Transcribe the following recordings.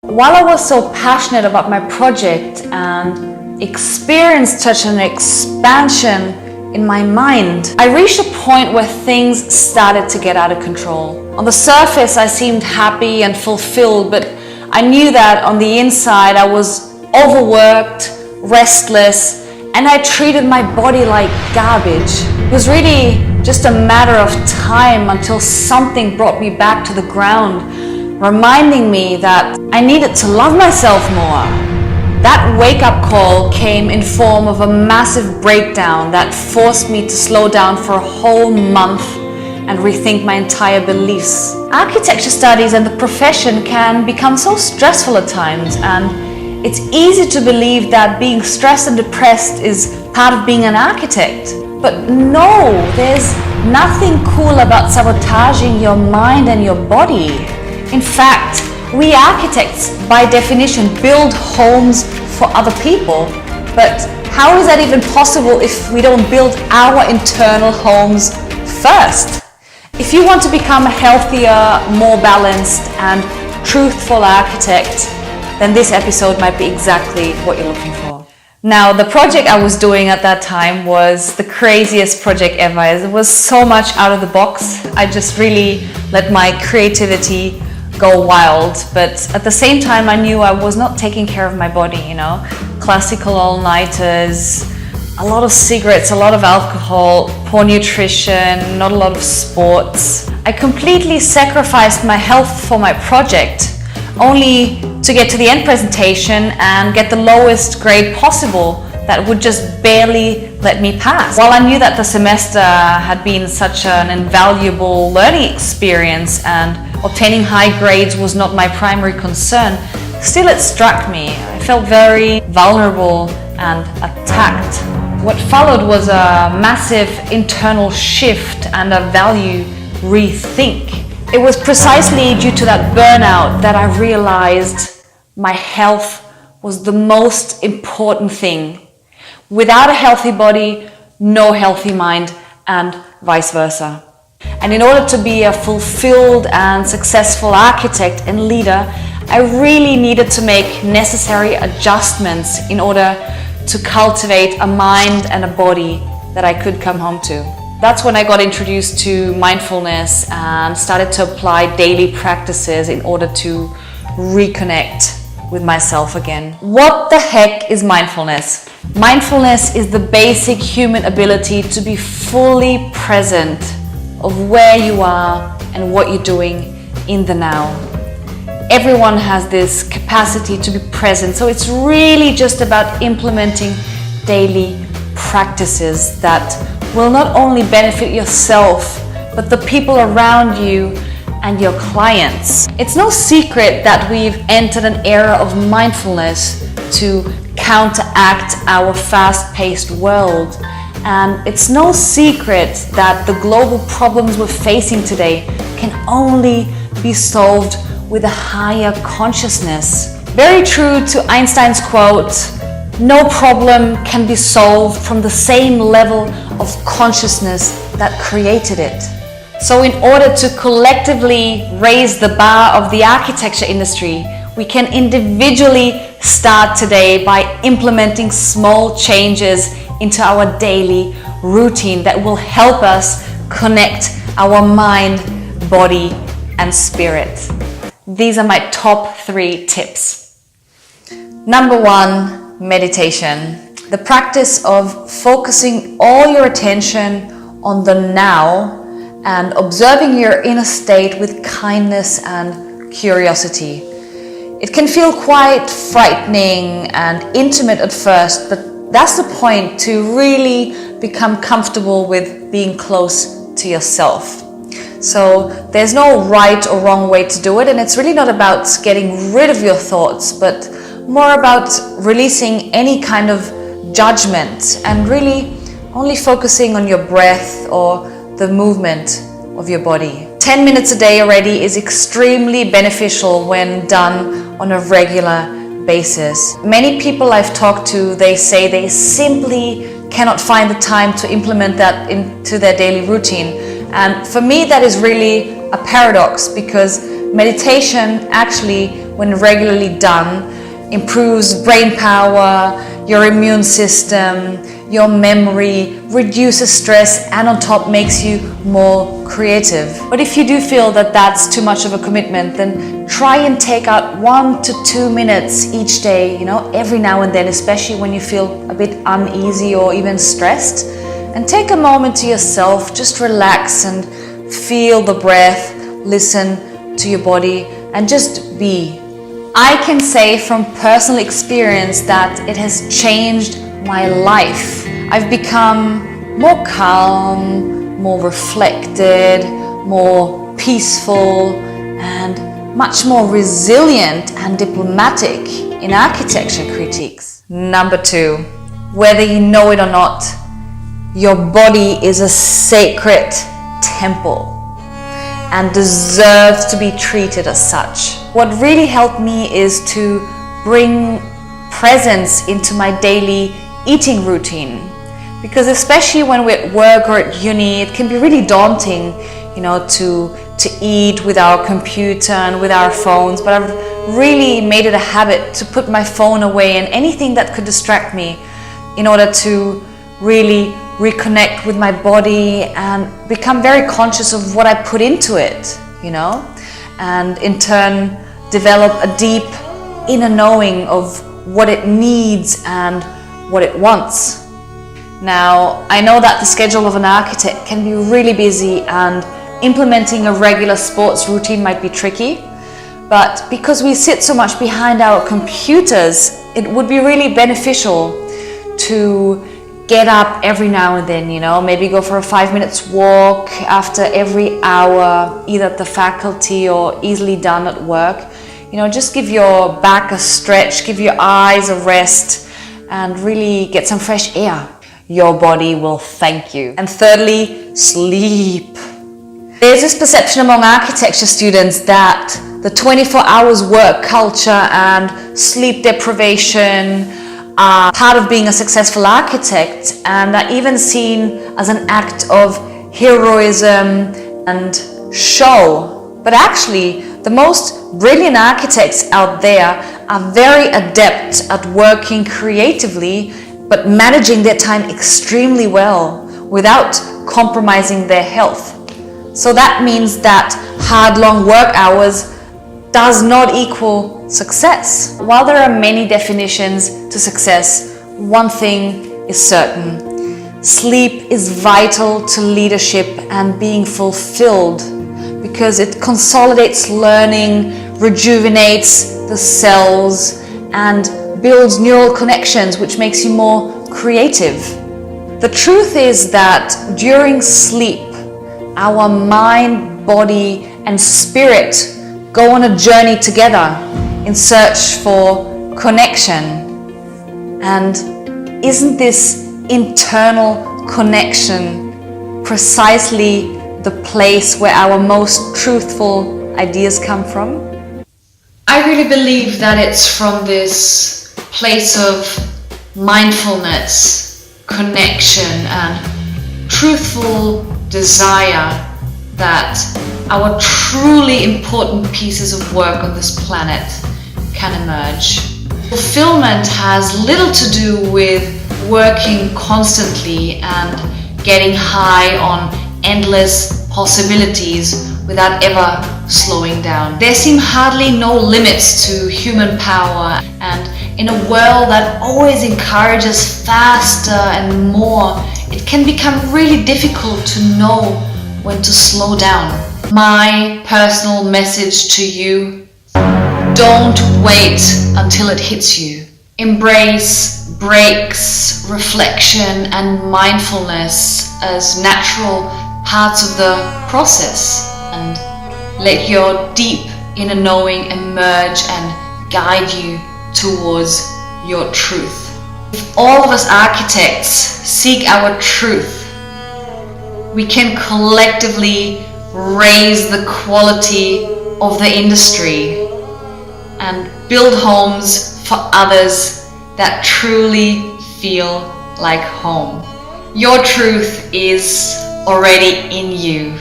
While I was so passionate about my project and experienced such an expansion in my mind, I reached a point where things started to get out of control. On the surface, I seemed happy and fulfilled, but I knew that on the inside, I was overworked, restless, and I treated my body like garbage. It was really just a matter of time until something brought me back to the ground, reminding me that I needed to love myself more. That wake-up call came in form of a massive breakdown that forced me to slow down for a whole month and rethink my entire beliefs. Architecture studies and the profession can become so stressful at times, and it's easy to believe that being stressed and depressed is part of being an architect. But no, there's nothing cool about sabotaging your mind and your body. In fact, we architects, by definition, build homes for other people. But how is that even possible if we don't build our internal homes first? If you want to become a healthier, more balanced and truthful architect, then this episode might be exactly what you're looking for. Now, the project I was doing at that time was the craziest project ever. It was so much out of the box. I just really let my creativity go wild. But at the same time, I knew I was not taking care of my body, Classical all-nighters, a lot of cigarettes, a lot of alcohol, poor nutrition, not a lot of sports. I completely sacrificed my health for my project, only to get to the end presentation and get the lowest grade possible that would just barely let me pass. While I knew that the semester had been such an invaluable learning experience and obtaining high grades was not my primary concern, still it struck me. I felt very vulnerable and attacked. What followed was a massive internal shift and a value rethink. It was precisely due to that burnout that I realized my health was the most important thing. Without a healthy body, no healthy mind, and vice versa. And in order to be a fulfilled and successful architect and leader, I really needed to make necessary adjustments in order to cultivate a mind and a body that I could come home to. That's when I got introduced to mindfulness and started to apply daily practices in order to reconnect with myself again. What the heck is mindfulness? Mindfulness is the basic human ability to be fully present of where you are and what you're doing in the now. Everyone has this capacity to be present, so it's really just about implementing daily practices that will not only benefit yourself, but the people around you and your clients. It's no secret that we've entered an era of mindfulness to counteract our fast-paced world. And it's no secret that the global problems we're facing today can only be solved with a higher consciousness. Very true to Einstein's quote, "No problem can be solved from the same level of consciousness that created it." So in order to collectively raise the bar of the architecture industry, we can individually start today by implementing small changes into our daily routine that will help us connect our mind, body, and spirit. These are my top 3 tips. Number 1, meditation. The practice of focusing all your attention on the now and observing your inner state with kindness and curiosity. It can feel quite frightening and intimate at first, but that's the point, to really become comfortable with being close to yourself. So there's no right or wrong way to do it, and it's really not about getting rid of your thoughts, but more about releasing any kind of judgment and really only focusing on your breath or the movement of your body. 10 minutes a day already is extremely beneficial when done on a regular basis. Many people I've talked to, they say they simply cannot find the time to implement that into their daily routine. And for me, that is really a paradox, because meditation actually when regularly done, improves brain power, your immune system, your memory, reduces stress, and on top makes you more creative. But if you do feel that that's too much of a commitment, then try and take out 1 to 2 minutes each day, every now and then, especially when you feel a bit uneasy or even stressed. And take a moment to yourself, just relax and feel the breath, listen to your body, and just be. I can say from personal experience that it has changed my life. I've become more calm, more reflected, more peaceful, and much more resilient and diplomatic in architecture critiques. Number 2, whether you know it or not, your body is a sacred temple and deserves to be treated as such. What really helped me is to bring presence into my daily eating routine, because especially when we're at work or at uni, it can be really daunting, to eat with our computer and with our phones. But I've really made it a habit to put my phone away and anything that could distract me in order to really reconnect with my body and become very conscious of what I put into it, and in turn develop a deep inner knowing of what it needs and what it wants. Now, I know that the schedule of an architect can be really busy and implementing a regular sports routine might be tricky, but because we sit so much behind our computers, it would be really beneficial to get up every now and then, maybe go for a 5 minutes walk after every hour, either at the faculty or easily done at work. Just give your back a stretch, give your eyes a rest, and really get some fresh air. Your body will thank you. And thirdly, sleep. There's this perception among architecture students that the 24 hours work culture and sleep deprivation are part of being a successful architect, and are even seen as an act of heroism and show. But actually, the most brilliant architects out there are very adept at working creatively, but managing their time extremely well without compromising their health. So that means that hard, long work hours does not equal success. While there are many definitions to success, one thing is certain. Sleep is vital to leadership and being fulfilled, because it consolidates learning, rejuvenates the cells, and builds neural connections, which makes you more creative. The truth is that during sleep, our mind, body, and spirit go on a journey together in search for connection. And isn't this internal connection precisely the place where our most truthful ideas come from? I really believe that it's from this place of mindfulness, connection, and truthful desire that our truly important pieces of work on this planet can emerge. Fulfillment has little to do with working constantly and getting high on endless possibilities without ever slowing down. There seem hardly no limits to human power, and in a world that always encourages faster and more, it can become really difficult to know when to slow down. My personal message to you: don't wait until it hits you. Embrace breaks, reflection, and mindfulness as natural parts of the process, and let your deep inner knowing emerge and guide you towards your truth. If all of us architects seek our truth, we can collectively raise the quality of the industry and build homes for others that truly feel like home. Your truth is already in you.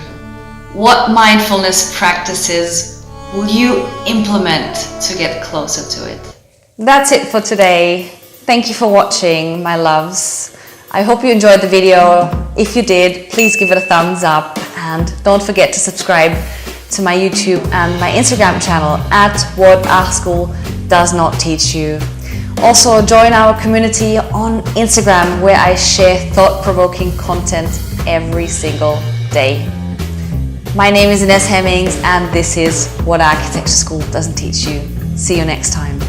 What mindfulness practices will you implement to get closer to it? That's it for today. Thank you for watching, my loves. I hope you enjoyed the video. If you did, please give it a thumbs up and don't forget to subscribe to my YouTube and my Instagram channel at What Our School Does Not Teach You. Also join our community on Instagram where I share thought-provoking content every single day. My name is Ines Hemmings and this is What Architecture School Doesn't Teach You. See you next time.